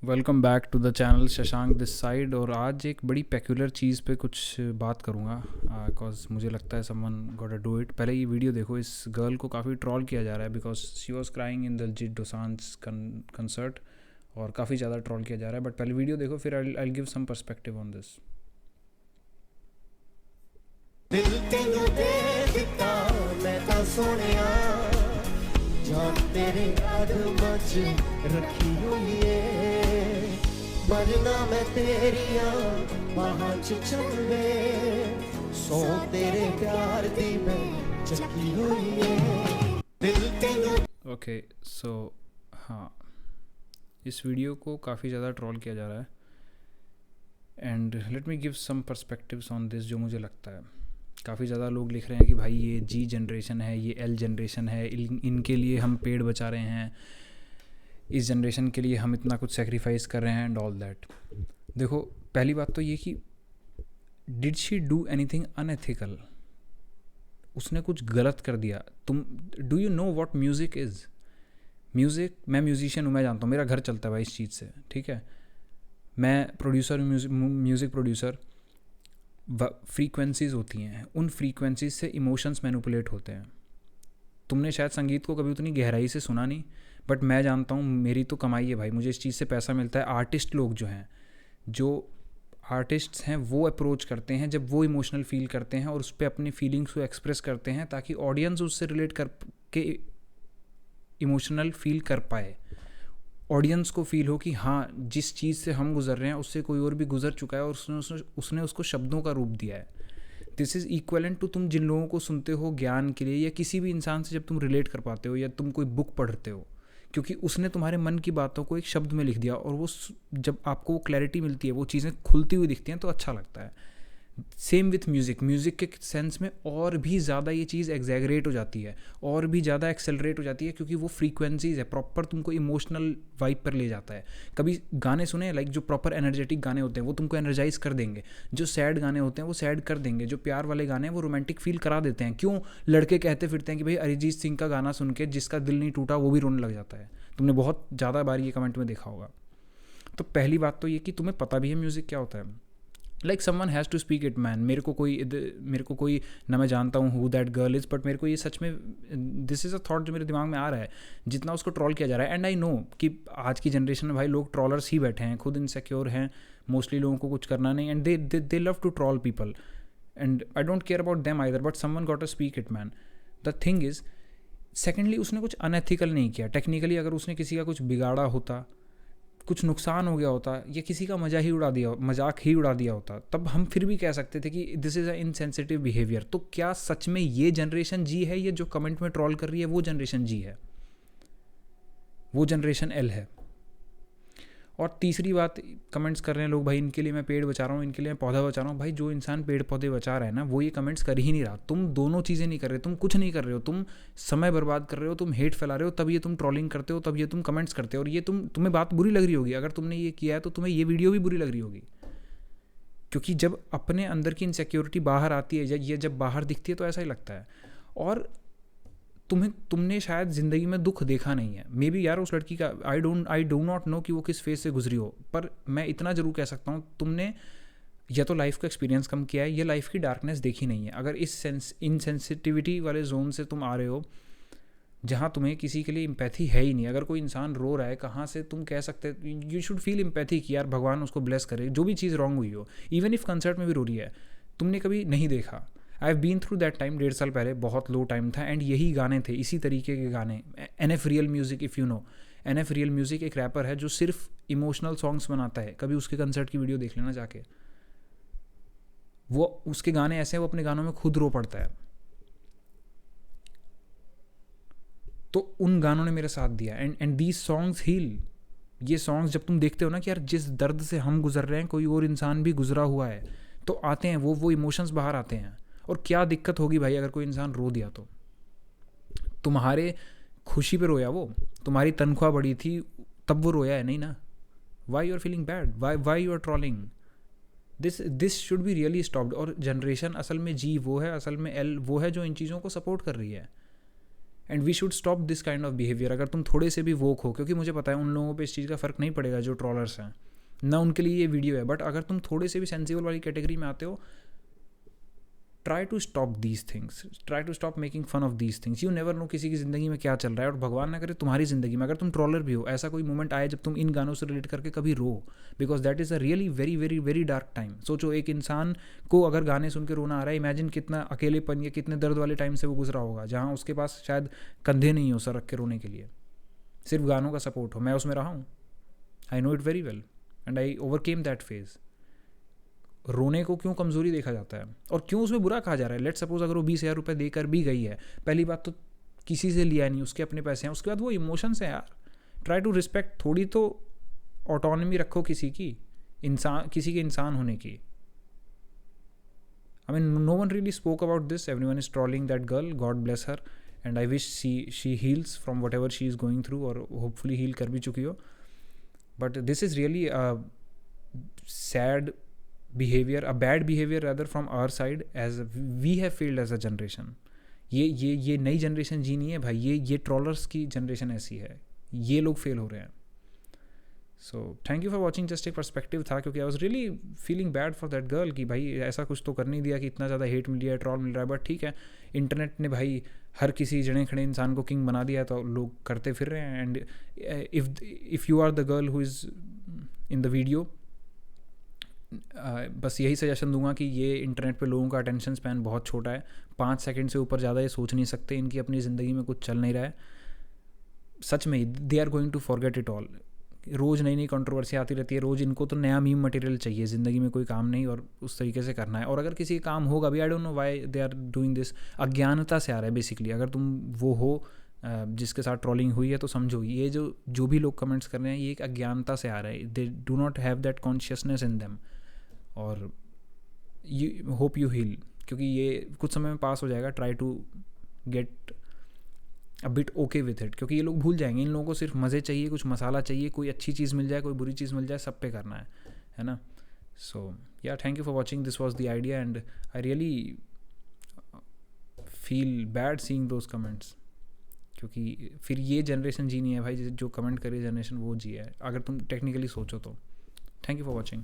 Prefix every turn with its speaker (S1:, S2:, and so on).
S1: Welcome back to the channel Shashank this side. और आज एक बड़ी पेक्यूलर चीज़ पे कुछ बात करूँगा बिकॉज मुझे लगता है someone got to do it. पहले ये वीडियो देखो, इस गर्ल को काफ़ी ट्रॉल किया जा रहा है because she was crying in Diljit Dosanjh concert, और काफ़ी ज़्यादा ट्रॉल किया जा रहा है। बट पहले वीडियो देखो, फिर I give some perspective on this.
S2: दिल तेनू दे दिता मैं तां सोहणिया, जान तेरे कदमां च रखी होई ऐ, मरना मैं तेरियां बाहां च चंबे, सौ तेरे प्यार दी मैं चकी होई ऐ। दिल तेनू
S1: ओके सो हाँ, इस वीडियो को काफ़ी ज़्यादा ट्रॉल किया जा रहा है and let me give some perspectives on this. जो मुझे लगता है, काफ़ी ज़्यादा लोग लिख रहे हैं कि भाई ये जी जनरेशन है, ये एल जनरेशन है, इनके लिए हम पेड़ बचा रहे हैं, इस जनरेशन के लिए हम इतना कुछ सेक्रीफाइस कर रहे हैं एंड ऑल दैट। देखो, पहली बात तो ये कि did she do anything unethical? उसने कुछ गलत कर दिया? तुम do you know what music is? Music, मैं म्यूजिशियन हूँ, मैं जानता हूँ, मेरा घर चलता है भाई इस चीज़ से, ठीक है। मैं प्रोड्यूसर, म्यूज़िक प्रोड्यूसर। फ्रीक्वेंसीज़ होती हैं, उन फ्रीक्वेंसीज से इमोशंस मैनिपुलेट होते हैं। तुमने शायद संगीत को कभी उतनी गहराई से सुना नहीं, बट मैं जानता हूँ, मेरी तो कमाई है भाई, मुझे इस चीज़ से पैसा मिलता है। आर्टिस्ट लोग जो हैं, जो आर्टिस्ट्स हैं, वो अप्रोच करते हैं जब वो इमोशनल फील करते हैं और उस पर अपनी फीलिंग्स को एक्सप्रेस करते हैं ताकि ऑडियंस उससे रिलेट कर के इमोशनल फील कर पाए। ऑडियंस को फील हो कि हाँ, जिस चीज़ से हम गुजर रहे हैं उससे कोई और भी गुजर चुका है और उसने उसको शब्दों का रूप दिया है। दिस इज़ इक्वलेंट टू तुम जिन लोगों को सुनते हो ज्ञान के लिए, या किसी भी इंसान से जब तुम रिलेट कर पाते हो या तुम कोई बुक पढ़ते हो, क्योंकि उसने तुम्हारे मन की बातों को एक शब्द में लिख दिया, और वो जब आपको वो क्लैरिटी मिलती है, वो चीज़ें खुलती हुई दिखती हैं, तो अच्छा लगता है। Same with music. म्यूज़िक के सेंस में और भी ज़्यादा ये चीज़ एग्जैगरेट हो जाती है, और भी ज़्यादा एक्सेलरेट हो जाती है, क्योंकि वो फ्रीक्वेंसीज है, प्रॉपर तुमको इमोशनल वाइब पर ले जाता है। कभी गाने सुने लाइक जो प्रॉपर एनर्जेटिक गाने होते हैं वो तुमको एनर्जाइज कर देंगे, जो सैड गाने होते हैं वो सैड कर देंगे, जो प्यार वाले गाने हैं वो रोमांटिक फील करा देते हैं। क्यों लड़के कहते फिरते हैं कि भाई अरिजीत सिंह का गाना सुन के जिसका दिल नहीं टूटा वो भी रोने लग जाता है। तुमने बहुत ज़्यादा बार ये कमेंट में देखा होगा। तो पहली बात तो ये कि तुम्हें पता भी है म्यूज़िक क्या होता है। Like someone has to speak it man. मेरे को कोई ना, मैं जानता हूँ who that girl is, but मेरे को ये सच में, दिस इज़ अ थॉट जो मेरे दिमाग में आ रहा है, जितना उसको ट्रॉल किया जा रहा है। एंड आई नो कि आज की जनरेशन में भाई लोग ट्रॉलर्स ही बैठे हैं, खुद इनसिक्योर हैं, मोस्टली लोगों को कुछ करना नहीं, and they love to troll people, and I don't care about them either, but someone got a speak it man. The thing is, secondly उसने कुछ अनएथिकल नहीं किया। टेक्निकली अगर उसने किसी का कुछ बिगाड़ा होता, कुछ नुकसान हो गया होता, या किसी का मजाक ही उड़ा दिया होता, तब हम फिर भी कह सकते थे कि this is a insensitive behaviour. तो क्या सच में ये जनरेशन जी है, ये जो कमेंट में ट्रॉल कर रही है वो जनरेशन जी है? वो जनरेशन एल है। और तीसरी बात, कमेंट्स कर रहे हैं लोग, भाई इनके लिए मैं पेड़ बचा रहा हूँ, इनके लिए मैं पौधा बचा रहा हूँ। भाई जो इंसान पेड़ पौधे बचा रहा है ना, वो ये कमेंट्स कर ही नहीं रहा। तुम दोनों चीज़ें नहीं कर रहे, तुम कुछ नहीं कर रहे हो, तुम समय बर्बाद कर रहे हो, तुम हेट फैला रहे हो, तब ये तुम ट्रोलिंग करते हो, तब ये तुम कमेंट्स करते हो, और ये तुम्हें बात बुरी लग रही होगी। अगर तुमने ये किया है तो तुम्हें ये वीडियो भी बुरी लग रही होगी, क्योंकि जब अपने अंदर की इनसिक्योरिटी बाहर आती है, ये जब बाहर दिखती है तो ऐसा ही लगता है। और तुमने शायद ज़िंदगी में दुख देखा नहीं है, मे बी यार उस लड़की का, आई डू नॉट नो कि वो किस फेज से गुजरी हो, पर मैं इतना ज़रूर कह सकता हूँ, तुमने या तो लाइफ को एक्सपीरियंस कम किया है, या लाइफ की डार्कनेस देखी नहीं है। अगर इस इनसेंसिटिविटी वाले जोन से तुम आ रहे हो जहाँ तुम्हें किसी के लिए इम्पैथी है ही नहीं, अगर कोई इंसान रो रहा है, कहाँ से तुम कह सकते, यू शुड फील इम्पैथी कि यार भगवान उसको ब्लेस करे, जो भी चीज़ रॉन्ग हुई हो, इवन इफ कंसर्ट में भी रो रही है, तुमने कभी नहीं देखा। I have been through that time, 1.5 साल पहले बहुत लो टाइम था, एंड यही गाने थे, इसी तरीके के गाने। NF real music, if you know, NF real music एक रैपर है जो सिर्फ इमोशनल सॉन्ग्स बनाता है। कभी उसके कंसर्ट की वीडियो देख लेना जाके, वो उसके गाने ऐसे हैं, वो अपने गानों में खुद रो पड़ता है। तो उन गानों ने मेरे साथ दिया, एंड दीज सॉन्ग्स हील। ये सॉन्ग्स जब तुम देखते हो ना कि यार जिस दर्द से हम गुजर रहे हैं कोई और इंसान भी गुजरा हुआ है, तो आते हैं वो इमोशंस बाहर आते हैं। और क्या दिक्कत होगी भाई अगर कोई इंसान रो दिया तो? तुम्हारे खुशी पे रोया वो, तुम्हारी तनख्वाह बढ़ी थी तब वो रोया है, नहीं ना? Why you are feeling bad, why you are trolling? This should be really stopped. और जनरेशन असल में जी वो है, असल में एल वो है जो इन चीज़ों को सपोर्ट कर रही है। And we should stop this kind of behaviour. अगर तुम थोड़े से भी वोक हो, क्योंकि मुझे पता है उन लोगों पे इस चीज़ का फ़र्क नहीं पड़ेगा जो ट्रॉलर्स हैं, ना उनके लिए ये वीडियो है, बट अगर तुम थोड़े से भी सेंसिबल वाली कैटेगरी में आते हो, try to stop these things, try to stop making fun of these things. You never know किसी की ज़िंदगी में क्या चल रहा है, और भगवान ना करे तुम्हारी ज़िंदगी में अगर तुम ट्रॉलर भी हो, ऐसा कोई मोमेंट आए जब तुम इन गानों से रिलेट करके कभी रो, because that is a really very very very dark time. सोचो एक इंसान को अगर गाने सुन के रोना आ रहा है, इमेजिन कितना अकेलेपन या कितने दर्द वाले टाइम से वो गुजरा होगा, जहाँ उसके पास शायद कंधे नहीं हो सर रख के रोने के लिए, सिर्फ गानों का सपोर्ट हो। मैं उसमें रहा हूँ, I know it very well and I overcame that phase. रोने को क्यों कमज़ोरी देखा जाता है और क्यों उसमें बुरा कहा जा रहा है? लेट सपोज अगर वो 20,000 रुपये देकर भी गई है, पहली बात तो किसी से लिया नहीं, उसके अपने पैसे हैं, उसके बाद वो इमोशंस हैं यार। ट्राई टू रिस्पेक्ट, थोड़ी तो ऑटोनॉमी रखो किसी की, इंसान, किसी के इंसान होने की। I mean no one really spoke about this, everyone is trolling that girl, God bless her and I wish she heals from whatever she is going through, और होपफुली हील कर भी चुकी हो। But this is really sad behavior, a bad behavior rather from our side as we have failed as a generation. ये नई generation जी नहीं है भाई, ये ट्रॉलर्स की जनरेशन ऐसी है, ये लोग फेल हो रहे हैं। So thank you for watching, just एक पर्सपेक्टिव था, क्योंकि I was really feeling bad for that girl कि भाई ऐसा कुछ तो कर नहीं दिया कि इतना ज़्यादा हेट मिल रहा है, ट्रॉल मिल रहा है। बट ठीक है, इंटरनेट ने भाई हर किसी जड़े खड़े इंसान को किंग बना दिया, तो लोग करते फिर रहे हैं। And if you are the girl who is in the video, बस यही सजेशन दूंगा कि ये इंटरनेट पे लोगों का अटेंशन स्पैन बहुत छोटा है, 5 सेकंड से ऊपर ज़्यादा ये सोच नहीं सकते, इनकी अपनी ज़िंदगी में कुछ चल नहीं रहा है सच में, they are going to forget it all. रोज़ नई नई कंट्रोवर्सी आती रहती है, रोज़ इनको तो नया मीम मटेरियल चाहिए, ज़िंदगी में कोई काम नहीं और उस तरीके से करना है। और अगर किसी काम होगा भी, I don't know why they are doing this, अज्ञानता से आ रहा है बेसिकली। अगर तुम वो हो जिसके साथ ट्रोलिंग हुई है, तो समझो ये जो भी लोग कमेंट्स कर रहे हैं, ये एक अज्ञानता से आ रहा है, they do not have that consciousness in them. और यू होप यू हील, क्योंकि ये कुछ समय में पास हो जाएगा। Try to get a bit okay with it, क्योंकि ये लोग भूल जाएंगे। इन लोगों को सिर्फ मज़े चाहिए, कुछ मसाला चाहिए, कोई अच्छी चीज़ मिल जाए, कोई बुरी चीज़ मिल जाए, सब पे करना है ना। सो या thank you for watching, this was the idea and I really feel bad seeing those comments, क्योंकि फिर ये जनरेशन जी नहीं है भाई, जो कमेंट करे जनरेशन वो जी है, अगर तुम टेक्निकली सोचो तो। Thank you for watching.